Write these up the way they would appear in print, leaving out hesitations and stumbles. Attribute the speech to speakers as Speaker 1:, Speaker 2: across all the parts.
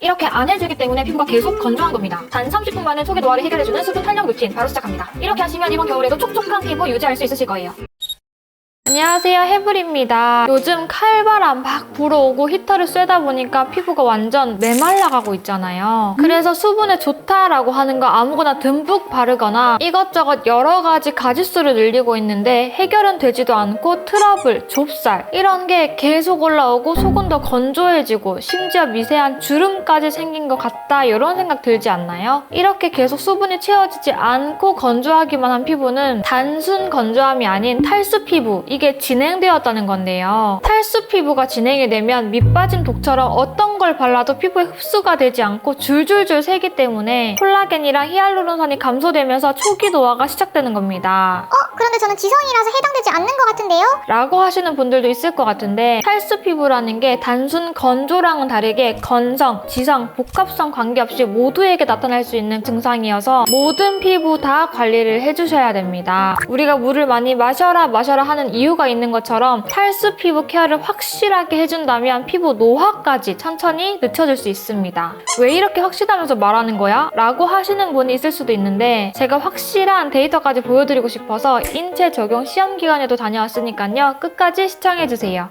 Speaker 1: 이렇게 안 해주기 때문에 피부가 계속 건조한 겁니다. 단 30분 만에 속의 노화를 해결해주는 수분 탄력 루틴 바로 시작합니다. 이렇게 하시면 이번 겨울에도 촉촉한 피부 유지할 수 있으실 거예요. 안녕하세요, 해블입니다. 요즘 칼바람 막 불어오고 히터를 쐬다 보니까 피부가 완전 메말라가고 있잖아요. 그래서 수분에 좋다라고 하는 거 아무거나 듬뿍 바르거나 이것저것 여러 가지 가짓수를 늘리고 있는데 해결은 되지도 않고 트러블, 좁쌀 이런 게 계속 올라오고 속은 더 건조해지고 심지어 미세한 주름까지 생긴 것 같다 이런 생각 들지 않나요? 이렇게 계속 수분이 채워지지 않고 건조하기만 한 피부는 단순 건조함이 아닌 탈수 피부 이게 진행되었다는 건데요. 탈수 피부가 진행이 되면 밑빠진 독처럼 어떤 걸 발라도 피부에 흡수가 되지 않고 줄줄줄 새기 때문에 콜라겐이랑 히알루론산이 감소되면서 초기 노화가 시작되는 겁니다.
Speaker 2: 그런데 저는 지성이라서 해당되지 않는 것 같은데요?
Speaker 1: 라고 하시는 분들도 있을 것 같은데 탈수 피부라는 게 단순 건조랑은 다르게 건성, 지성, 복합성 관계없이 모두에게 나타날 수 있는 증상이어서 모든 피부 다 관리를 해주셔야 됩니다. 우리가 물을 많이 마셔라 하는 이유가 있는 것처럼 탈수 피부 케어를 확실하게 해준다면 피부 노화까지 천천히 늦춰줄 수 있습니다. 왜 이렇게 확실하면서 말하는 거야? 라고 하시는 분이 있을 수도 있는데 제가 확실한 데이터까지 보여드리고 싶어서 인체 적용 시험 기간에도 다녀왔으니까요. 끝까지 시청해주세요.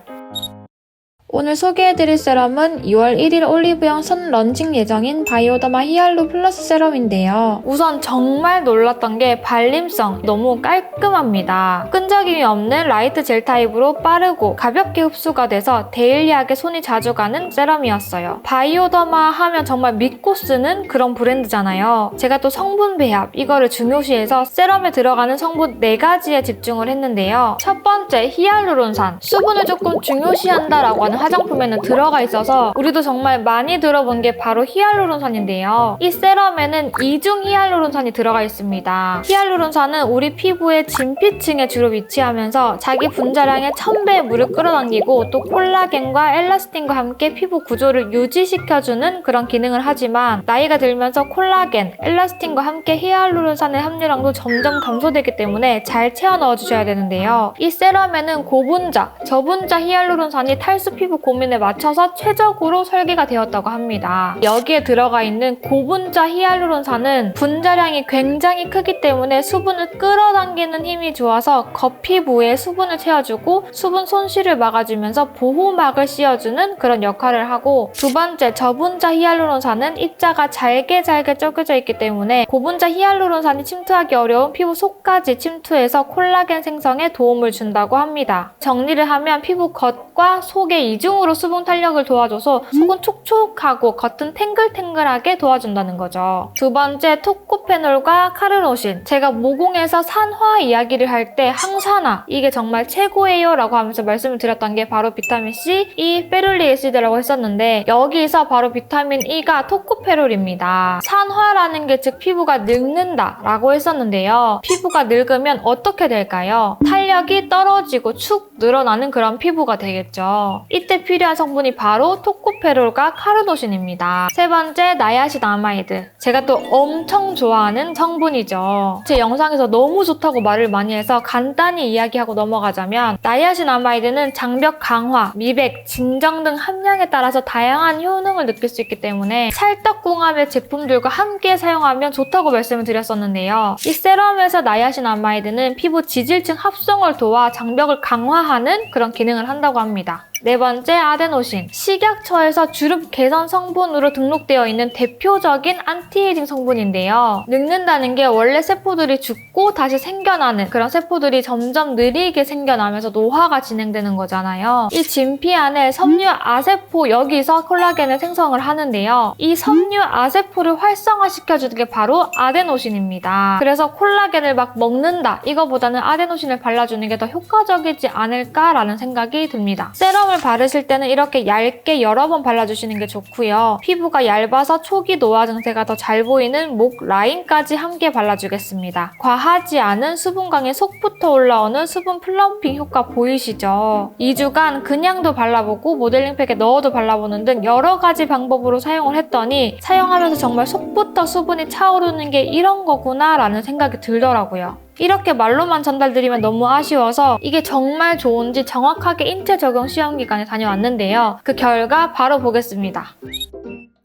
Speaker 1: 오늘 소개해드릴 세럼은 2월 1일 올리브영 선 런칭 예정인 바이오더마 히알루 플러스 세럼인데요. 우선 정말 놀랐던 게 발림성 너무 깔끔합니다. 끈적임이 없는 라이트 젤 타입으로 빠르고 가볍게 흡수가 돼서 데일리하게 손이 자주 가는 세럼이었어요. 바이오더마 하면 정말 믿고 쓰는 그런 브랜드잖아요. 제가 또 성분 배합 이거를 중요시해서 세럼에 들어가는 성분 4가지에 집중을 했는데요. 첫 번째 히알루론산, 수분을 조금 중요시한다라고 하는 화장품에는 들어가 있어서 우리도 정말 많이 들어본 게 바로 히알루론산인데요. 이 세럼에는 이중 히알루론산이 들어가 있습니다. 히알루론산은 우리 피부의 진피층에 주로 위치하면서 자기 분자량의 1000배의 물을 끌어당기고 또 콜라겐과 엘라스틴과 함께 피부 구조를 유지시켜주는 그런 기능을 하지만 나이가 들면서 콜라겐, 엘라스틴과 함께 히알루론산의 함유량도 점점 감소되기 때문에 잘 채워 넣어주셔야 되는데요. 이 세럼에는 고분자, 저분자 히알루론산이 탈수 피부 고민에 맞춰서 최적으로 설계가 되었다고 합니다. 여기에 들어가 있는 고분자 히알루론산은 분자량이 굉장히 크기 때문에 수분을 끌어당기는 힘이 좋아서 겉피부에 수분을 채워주고 수분 손실을 막아주면서 보호막을 씌워주는 그런 역할을 하고, 두 번째 저분자 히알루론산은 입자가 잘게 쪼개져 있기 때문에 고분자 히알루론산이 침투하기 어려운 피부 속까지 침투해서 콜라겐 생성에 도움을 준다고 합니다. 정리를 하면 피부 겉과 속의 이중으로 수분 탄력을 도와줘서 속은 촉촉하고 겉은 탱글탱글하게 도와준다는 거죠. 두 번째 토코페놀과 카르노신. 제가 모공에서 산화 이야기를 할 때 항산화 이게 정말 최고예요 라고 하면서 말씀을 드렸던 게 바로 비타민C, E, 페룰리에시드라고 했었는데 여기서 바로 비타민 E가 토코페롤입니다. 산화라는 게 즉 피부가 늙는다 라고 했었는데요. 피부가 늙으면 어떻게 될까요? 탄력이 떨어지고 축 늘어나는 그런 피부가 되겠죠. 이때 필요한 성분이 바로 토코페롤과 카르노신입니다. 세 번째 나야신아마이드. 제가 또 엄청 좋아하는 성분이죠. 제 영상에서 너무 좋다고 말을 많이 해서 간단히 이야기하고 넘어가자면 나야신아마이드는 장벽 강화, 미백, 진정 등 함량에 따라서 다양한 효능을 느낄 수 있기 때문에 찰떡궁합의 제품들과 함께 사용하면 좋다고 말씀을 드렸었는데요. 이 세럼에서 나야신아마이드는 피부 지질층 합성을 도와 장벽을 강화하는 그런 기능을 한다고 합니다. 네 번째 아데노신. 식약처에서 주름 개선 성분으로 등록되어 있는 대표적인 안티에이징 성분인데요. 늙는다는 게 원래 세포들이 죽고 다시 생겨나는 그런 세포들이 점점 느리게 생겨나면서 노화가 진행되는 거잖아요. 이 진피 안에 섬유 아세포 여기서 콜라겐을 생성을 하는데요. 이 섬유 아세포를 활성화시켜주는 게 바로 아데노신입니다. 그래서 콜라겐을 막 먹는다 이거보다는 아데노신을 발라주는 게 더 효과적이지 않을까라는 생각이 듭니다. 세럼을 바르실 때는 이렇게 얇게 여러 번 발라주시는 게 좋고요. 피부가 얇아서 초기 노화 증세가 더 잘 보이는 목 라인까지 함께 발라주겠습니다. 과하지 않은 수분광에 속부터 올라오는 수분 플럼핑 효과 보이시죠? 2주간 그냥도 발라보고 모델링팩에 넣어도 발라보는 등 여러 가지 방법으로 사용을 했더니 사용하면서 정말 속부터 수분이 차오르는 게 이런 거구나 라는 생각이 들더라고요. 이렇게 말로만 전달드리면 너무 아쉬워서 이게 정말 좋은지 정확하게 인체 적용 시험 기간에 다녀왔는데요. 그 결과 바로 보겠습니다.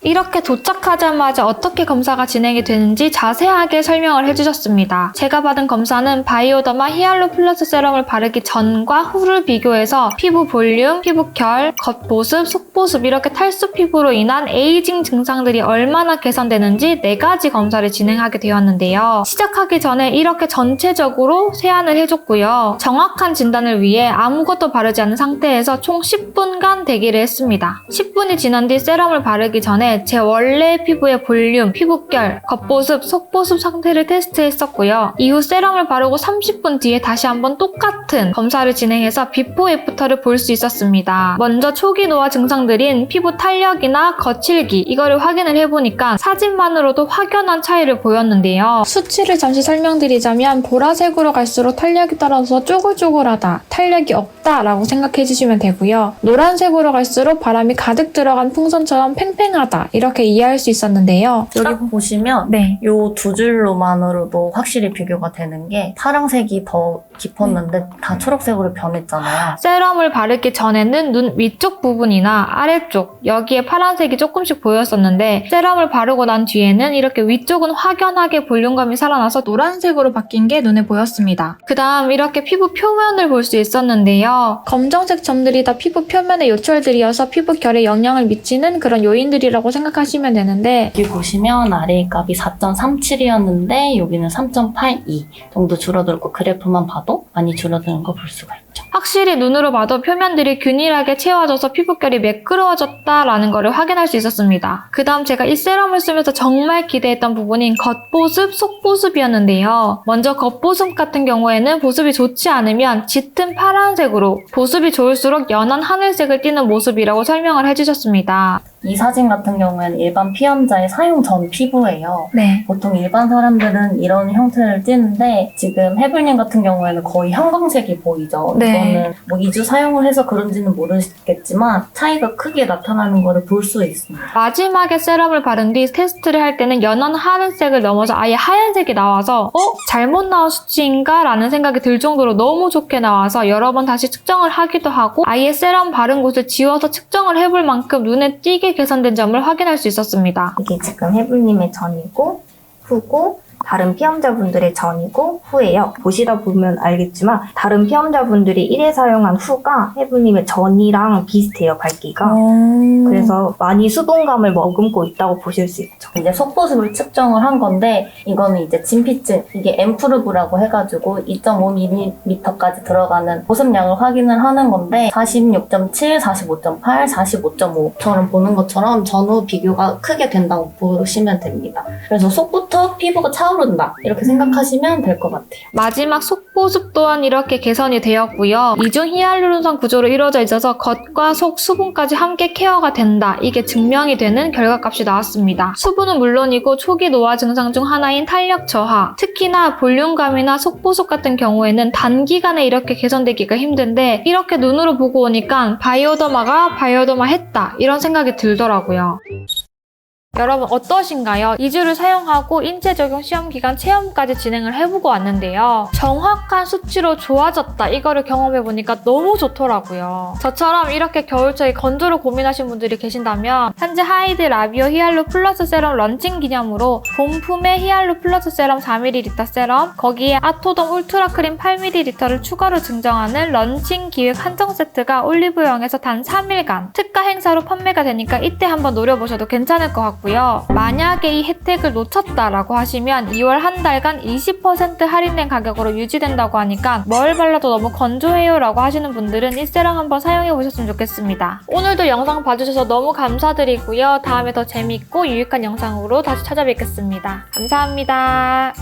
Speaker 1: 이렇게 도착하자마자 어떻게 검사가 진행이 되는지 자세하게 설명을 해주셨습니다. 제가 받은 검사는 바이오더마 히알루 플러스 세럼을 바르기 전과 후를 비교해서 피부 볼륨, 피부 결, 겉보습, 속보습 이렇게 탈수 피부로 인한 에이징 증상들이 얼마나 개선되는지 4가지 검사를 진행하게 되었는데요. 시작하기 전에 이렇게 전체적으로 세안을 해줬고요. 정확한 진단을 위해 아무것도 바르지 않은 상태에서 총 10분간 대기를 했습니다. 10분이 지난 뒤 세럼을 바르기 전에 제 원래 피부의 볼륨, 피부결, 겉보습, 속보습 상태를 테스트했었고요. 이후 세럼을 바르고 30분 뒤에 다시 한번 똑같은 검사를 진행해서 비포 애프터를 볼 수 있었습니다. 먼저 초기 노화 증상들인 피부 탄력이나 거칠기 이거를 확인을 해보니까 사진만으로도 확연한 차이를 보였는데요. 수치를 잠시 설명드리자면 보라색으로 갈수록 탄력이 떨어져서 쪼글쪼글하다, 탄력이 없다 라고 생각해주시면 되고요. 노란색으로 갈수록 바람이 가득 들어간 풍선처럼 팽팽하다 이렇게 이해할 수 있었는데요.
Speaker 3: 딱 보시면
Speaker 1: 네.
Speaker 3: 요 두 줄로만으로도 확실히 비교가 되는 게 파란색이 더 깊었는데 다 초록색으로 변했잖아요.
Speaker 1: 세럼을 바르기 전에는 눈 위쪽 부분이나 아래쪽 여기에 파란색이 조금씩 보였었는데 세럼을 바르고 난 뒤에는 이렇게 위쪽은 확연하게 볼륨감이 살아나서 노란색으로 바뀐 게 눈에 보였습니다. 그 다음 이렇게 피부 표면을 볼 수 있었는데요. 검정색 점들이 다 피부 표면의 요철들이어서 피부 결에 영향을 미치는 그런 요인들이라고 생각하시면 되는데
Speaker 3: 여기 보시면 RA 값이 4.37이었는데 여기는 3.82 정도 줄어들고 그래프만 봐도 많이 줄어드는 거 볼 수가 있죠.
Speaker 1: 확실히 눈으로 봐도 표면들이 균일하게 채워져서 피부결이 매끄러워졌다라는 것을 확인할 수 있었습니다. 그 다음 제가 이 세럼을 쓰면서 정말 기대했던 부분인 겉보습, 속보습이었는데요. 먼저 겉보습 같은 경우에는 보습이 좋지 않으면 짙은 파란색으로, 보습이 좋을수록 연한 하늘색을 띠는 모습이라고 설명을 해주셨습니다.
Speaker 3: 이 사진 같은 경우에는 일반 피험자의 사용 전 피부예요.
Speaker 1: 네.
Speaker 3: 보통 일반 사람들은 이런 형태를 띠는데 지금 해블님 같은 경우에는 거의 형광색이 보이죠.
Speaker 1: 네.
Speaker 3: 이거는 뭐 2주 사용을 해서 그런지는 모르겠지만 차이가 크게 나타나는 거를 볼 수 있습니다.
Speaker 1: 마지막에 세럼을 바른 뒤 테스트를 할 때는 연한 하늘색을 넘어서 아예 하얀색이 나와서 잘못 나온 수치인가? 라는 생각이 들 정도로 너무 좋게 나와서 여러 번 다시 측정을 하기도 하고 아예 세럼 바른 곳을 지워서 측정을 해볼 만큼 눈에 띄게 개선된 점을 확인할 수 있었습니다.
Speaker 4: 이게 지금 해불님의 전이고 후고 다른 피험자분들의 전이고 후예요. 보시다 보면 알겠지만 다른 피험자분들이 1회 사용한 후가 해불님의 전이랑 비슷해요, 밝기가. 그래서 많이 수분감을 머금고 있다고 보실 수 있죠.
Speaker 3: 이제 속보습을 측정을 한 건데 이거는 이제 진피증, 이게 엠프루브라고 해가지고 2.5mm까지 들어가는 보습량을 확인을 하는 건데 46.7, 45.8, 45.5처럼 보는 것처럼 전후 비교가 크게 된다고 보시면 됩니다. 그래서 속부터 피부가 차오른다 이렇게 생각하시면 될 것 같아요.
Speaker 1: 마지막 속보습 또한 이렇게 개선이 되었고요. 이중 히알루론산 구조로 이루어져 있어서 겉과 속 수분까지 함께 케어가 된다. 이게 증명이 되는 결과값이 나왔습니다. 수분은 물론이고 초기 노화 증상 중 하나인 탄력 저하, 특히나 볼륨감이나 속보습 같은 경우에는 단기간에 이렇게 개선되기가 힘든데 이렇게 눈으로 보고 오니까 바이오더마가 바이오더마 했다 이런 생각이 들더라고요. 여러분 어떠신가요? 2주를 사용하고 인체 적용 시험 기간 체험까지 진행을 해보고 왔는데요. 정확한 수치로 좋아졌다 이거를 경험해보니까 너무 좋더라고요. 저처럼 이렇게 겨울철에 건조를 고민하신 분들이 계신다면 현재 하이드 라비오 히알루 플러스 세럼 런칭 기념으로 본품의 히알루 플러스 세럼 4ml 세럼 거기에 아토돔 울트라 크림 8ml를 추가로 증정하는 런칭 기획 한정 세트가 올리브영에서 단 3일간 특가 행사로 판매가 되니까 이때 한번 노려보셔도 괜찮을 것 같고요. 만약에 이 혜택을 놓쳤다라고 하시면 2월 한 달간 20% 할인된 가격으로 유지된다고 하니까 뭘 발라도 너무 건조해요 라고 하시는 분들은 이 세럼 한번 사용해보셨으면 좋겠습니다. 오늘도 영상 봐주셔서 너무 감사드리고요. 다음에 더 재밌고 유익한 영상으로 다시 찾아뵙겠습니다. 감사합니다.